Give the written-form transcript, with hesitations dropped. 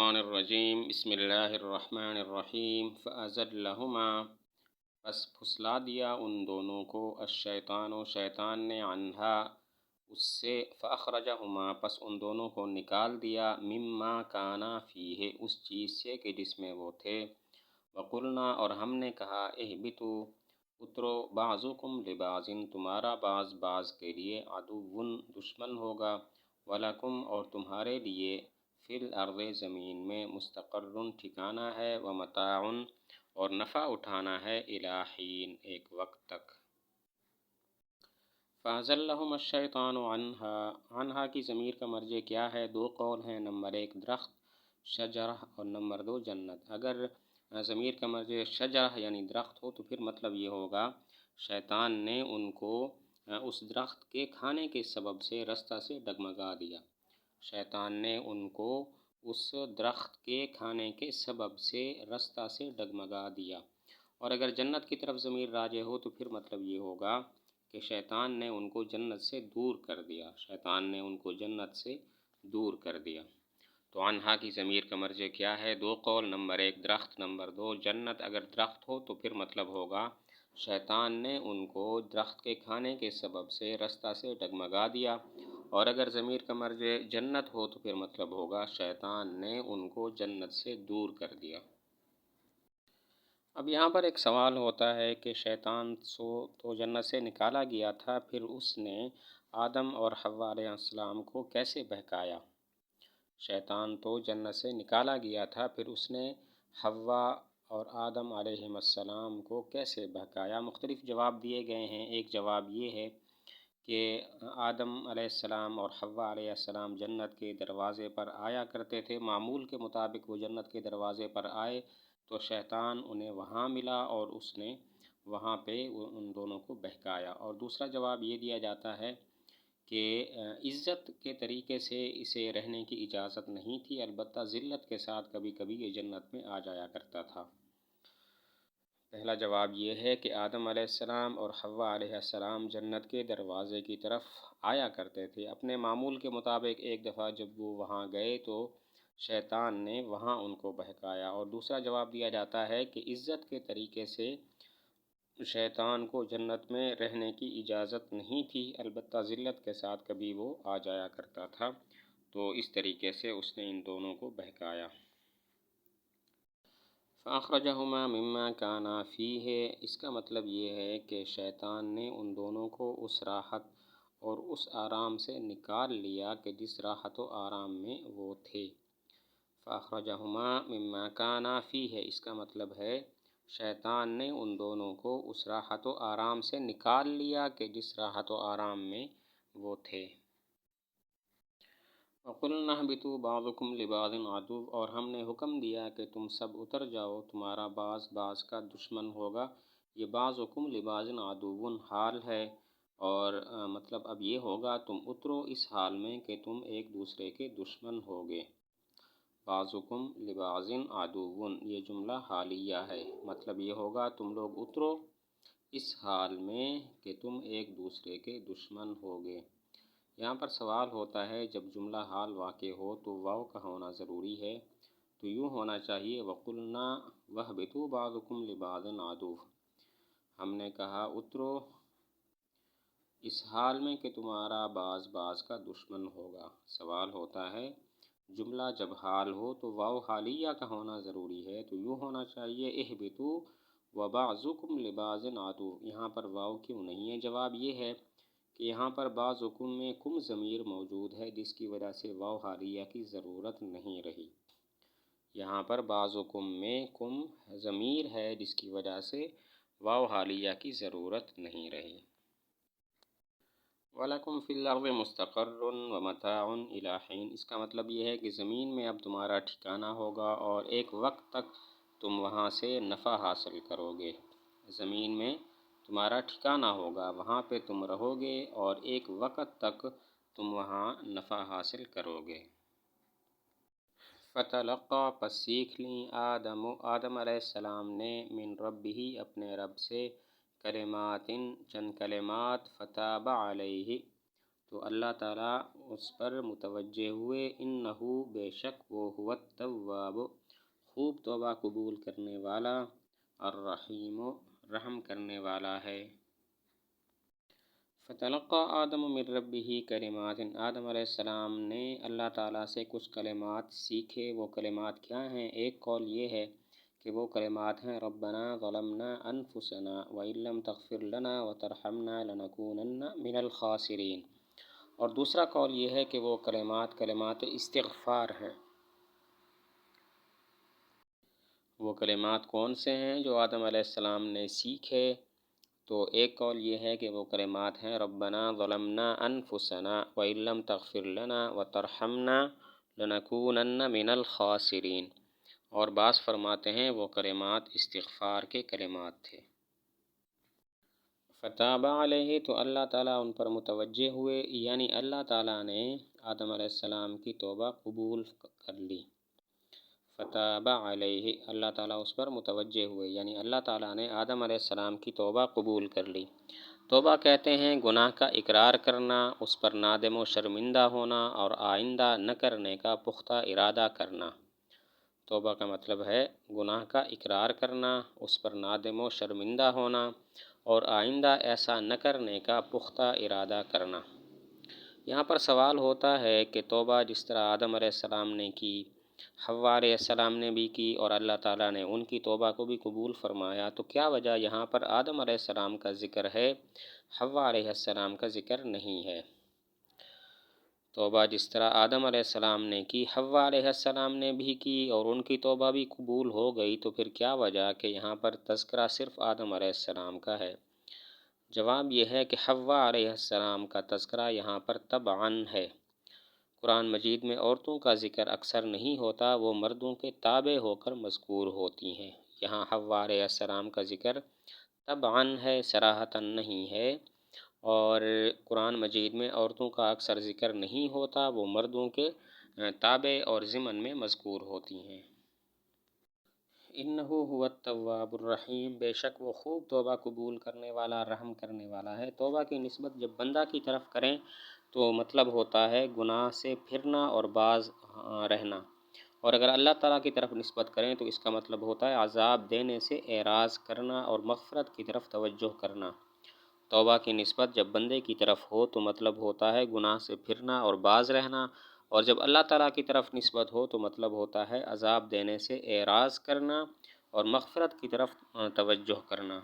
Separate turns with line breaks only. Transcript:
الشیطان الرجیم بسم اللہ الرحمن الرحیم فأزلہما پس پھسلا دیا ان دونوں کو الشیطان و شیطان نے عنہا اس سے فأخرجہما پس ان دونوں کو نکال دیا مما کانا فیہ اس چیز سے کہ جس میں وہ تھے وقلنا اور ہم نے کہا اہبتو اترو بعضکم لبعض تمہارا بعض بعض کے لیے عدو دشمن ہوگا ولکم اور تمہارے لیے فی الارض زمین میں مستقر ٹھکانہ ہے ومتاع اور نفع اٹھانا ہے الی حین ایک وقت تک۔ فأزلہم الشیطان عنہا کی ضمیر کا مرجع کیا ہے؟ دو قول ہیں، نمبر ایک درخت شجرہ اور نمبر دو جنت۔ اگر ضمیر کا مرجع شجرہ یعنی درخت ہو تو پھر مطلب یہ ہوگا شیطان نے ان کو اس درخت کے کھانے کے سبب سے رستہ سے ڈگمگا دیا، شیطان نے ان کو اس درخت کے کھانے کے سبب سے رستہ سے ڈگمگا دیا۔ اور اگر جنت کی طرف ضمیر راجع ہو تو پھر مطلب یہ ہوگا کہ شیطان نے ان کو جنت سے دور کر دیا، شیطان نے ان کو جنت سے دور کر دیا۔ تو عنہا کی ضمیر کا مرجع کیا ہے؟ دو قول، نمبر ایک درخت، نمبر دو جنت۔ اگر درخت ہو تو پھر مطلب ہوگا شیطان نے ان کو درخت کے کھانے کے سبب سے رستہ سے ڈگمگا دیا، اور اگر ضمیر کا مرجع جنت ہو تو پھر مطلب ہوگا شیطان نے ان کو جنت سے دور کر دیا۔ اب یہاں پر ایک سوال ہوتا ہے کہ شیطان تو جنت سے نکالا گیا تھا، پھر اس نے آدم اور حوا علیہ السلام کو کیسے بہکایا؟ شیطان تو جنت سے نکالا گیا تھا، پھر اس نے حوا اور آدم علیہ السلام کو کیسے بہکایا؟ مختلف جواب دیے گئے ہیں۔ ایک جواب یہ ہے کہ آدم علیہ السلام اور حوا علیہ السلام جنت کے دروازے پر آیا کرتے تھے، معمول کے مطابق وہ جنت کے دروازے پر آئے تو شیطان انہیں وہاں ملا اور اس نے وہاں پہ ان دونوں کو بہکایا۔ اور دوسرا جواب یہ دیا جاتا ہے کہ عزت کے طریقے سے اسے رہنے کی اجازت نہیں تھی، البتہ ذلت کے ساتھ کبھی کبھی یہ جنت میں آ جایا کرتا تھا۔ پہلا جواب یہ ہے کہ آدم علیہ السلام اور حوا علیہ السلام جنت کے دروازے کی طرف آیا کرتے تھے اپنے معمول کے مطابق۔ ایک دفعہ جب وہ وہاں گئے تو شیطان نے وہاں ان کو بہکایا۔ اور دوسرا جواب دیا جاتا ہے کہ عزت کے طریقے سے شیطان کو جنت میں رہنے کی اجازت نہیں تھی، البتہ ذلت کے ساتھ کبھی وہ آ جایا کرتا تھا، تو اس طریقے سے اس نے ان دونوں کو بہکایا۔ فَأَخْرَجَهُمَا مِمَّا كَانَا فِيهِ اس کا مطلب یہ ہے کہ شیطان نے ان دونوں کو اس راحت اور اس آرام سے نکال لیا کہ جس راحت و آرام میں وہ تھے۔ فَأَخْرَجَهُمَا مِمَّا كَانَا فِيهِ اس کا مطلب ہے شیطان نے ان دونوں کو اس راحت و آرام سے نکال لیا کہ جس راحت و آرام میں وہ تھے۔ وَقُلْنَا اهْبِطُوا بَعْضُكُمْ لِبَعْضٍ عَدُوٌّ اور ہم نے حکم دیا کہ تم سب اتر جاؤ، تمہارا بعض بعض کا دشمن ہوگا۔ یہ بعضکم لبعض عدو حال ہے، اور مطلب اب یہ ہوگا تم اترو اس حال میں کہ تم ایک دوسرے کے دشمن ہوگے۔ بعضکم لبعض عدو یہ جملہ حالیہ ہے، مطلب یہ ہوگا تم لوگ اترو اس حال میں کہ تم ایک دوسرے کے دشمن ہوگے۔ یہاں پر سوال ہوتا ہے جب جملہ حال واقع ہو تو واو کا ہونا ضروری ہے، تو یوں ہونا چاہیے وَقُلْنَا وَاهْبِطُوا بَعْضُكُمْ لِبَعْضٍ عَدُوٌّ ہم نے کہا اترو اس حال میں کہ تمہارا بعض بعض کا دشمن ہوگا۔ سوال ہوتا ہے جملہ جب حال ہو تو واو حالیہ کا ہونا ضروری ہے، تو یوں ہونا چاہیے اہبطوا وبعضکم لبعض عدو یہاں پر واو کیوں نہیں ہے؟ جواب یہ ہے کہ یہاں پر بعضکم میں کم ضمیر موجود ہے، جس کی وجہ سے واو حالیہ کی ضرورت نہیں رہی۔ یہاں پر بعضکم میں کم ضمیر ہے جس کی وجہ سے واو حالیہ کی ضرورت نہیں رہی۔ وَلَكُمْ فِي الْأَرْضِ مُسْتَقَرٌّ وَمَتَاعٌ إِلَىٰ حِينٍ اس کا مطلب یہ ہے کہ زمین میں اب تمہارا ٹھکانہ ہوگا اور ایک وقت تک تم وہاں سے نفع حاصل کرو گے۔ زمین میں تمہارا ٹھکانہ ہوگا، وہاں پہ تم رہو گے اور ایک وقت تک تم وہاں نفع حاصل کرو گے۔ فَتَلَقَّىٰ پس سیکھ لیں آدم علیہ السلام نے من ربہ اپنے رب سے کلمات چند کلمات فتاب علیہ تو اللہ تعالیٰ اس پر متوجہ ہوئے، انہو بے شک وہ هو التواب خوب توبہ قبول کرنے والا، الرحیم رحم کرنے والا ہے۔ فتلقى آدم من ربه کلمات، آدم علیہ السلام نے اللہ تعالیٰ سے کچھ کلمات سیکھے۔ وہ کلمات کیا ہیں؟ ایک قول یہ ہے کہ وہ کلمات ہیں ربنا ظلمنا انفسنا وإن لم تغفر لنا وترحمنا لنكونن من الخاسرین، اور دوسرا قول یہ ہے کہ وہ کلمات استغفار ہیں۔ وہ کلمات کون سے ہیں جو آدم علیہ السلام نے سیکھے؟ تو ایک قول یہ ہے کہ وہ کلمات ہیں ربنا ظلمنا انفسنا وإن لم تغفر لنا وترحمنا لنكونن من الخاسرین، اور بعض فرماتے ہیں وہ کلمات استغفار کے کلمات تھے۔ فتاب علیہ، تو اللہ تعالیٰ ان پر متوجہ ہوئے، یعنی اللہ تعالیٰ نے آدم علیہ السلام کی توبہ قبول کر لی۔ فتاب علیہ، اللہ تعالیٰ اس پر متوجہ ہوئے، یعنی اللہ تعالیٰ نے آدم علیہ السلام کی توبہ قبول کر لی۔ توبہ کہتے ہیں گناہ کا اقرار کرنا، اس پر نادم و شرمندہ ہونا اور آئندہ نہ کرنے کا پختہ ارادہ کرنا۔ توبہ کا مطلب ہے گناہ کا اقرار کرنا، اس پر نادم و شرمندہ ہونا اور آئندہ ایسا نہ کرنے کا پختہ ارادہ کرنا۔ یہاں پر سوال ہوتا ہے کہ توبہ جس طرح آدم علیہ السلام نے کی، حوا علیہ السلام نے بھی کی، اور اللہ تعالیٰ نے ان کی توبہ کو بھی قبول فرمایا، تو کیا وجہ یہاں پر آدم علیہ السلام کا ذکر ہے، حوا علیہ السلام کا ذکر نہیں ہے؟ توبہ جس طرح آدم علیہ السلام نے کی، حوا علیہ السلام نے بھی کی، اور ان کی توبہ بھی قبول ہو گئی، تو پھر کیا وجہ کہ یہاں پر تذکرہ صرف آدم علیہ السلام کا ہے؟ جواب یہ ہے کہ حوا علیہ السلام کا تذکرہ یہاں پر تبعاً ہے۔ قرآن مجید میں عورتوں کا ذکر اکثر نہیں ہوتا، وہ مردوں کے تابع ہو کر مذکور ہوتی ہیں۔ یہاں حوا علیہ السلام کا ذکر تبعاً ہے، صراحتاً نہیں ہے، اور قرآن مجید میں عورتوں کا اکثر ذکر نہیں ہوتا، وہ مردوں کے تابع اور ضمن میں مذکور ہوتی ہیں۔ انہو هو التواب الرحیم، بے شک وہ خوب توبہ قبول کرنے والا، رحم کرنے والا ہے۔ توبہ کی نسبت جب بندہ کی طرف کریں تو مطلب ہوتا ہے گناہ سے پھرنا اور باز رہنا، اور اگر اللہ تعالیٰ کی طرف نسبت کریں تو اس کا مطلب ہوتا ہے عذاب دینے سے اعراض کرنا اور مغفرت کی طرف توجہ کرنا۔ توبہ کی نسبت جب بندے کی طرف ہو تو مطلب ہوتا ہے گناہ سے پھرنا اور باز رہنا، اور جب اللہ تعالیٰ کی طرف نسبت ہو تو مطلب ہوتا ہے عذاب دینے سے اعراض کرنا اور مغفرت کی طرف توجہ کرنا۔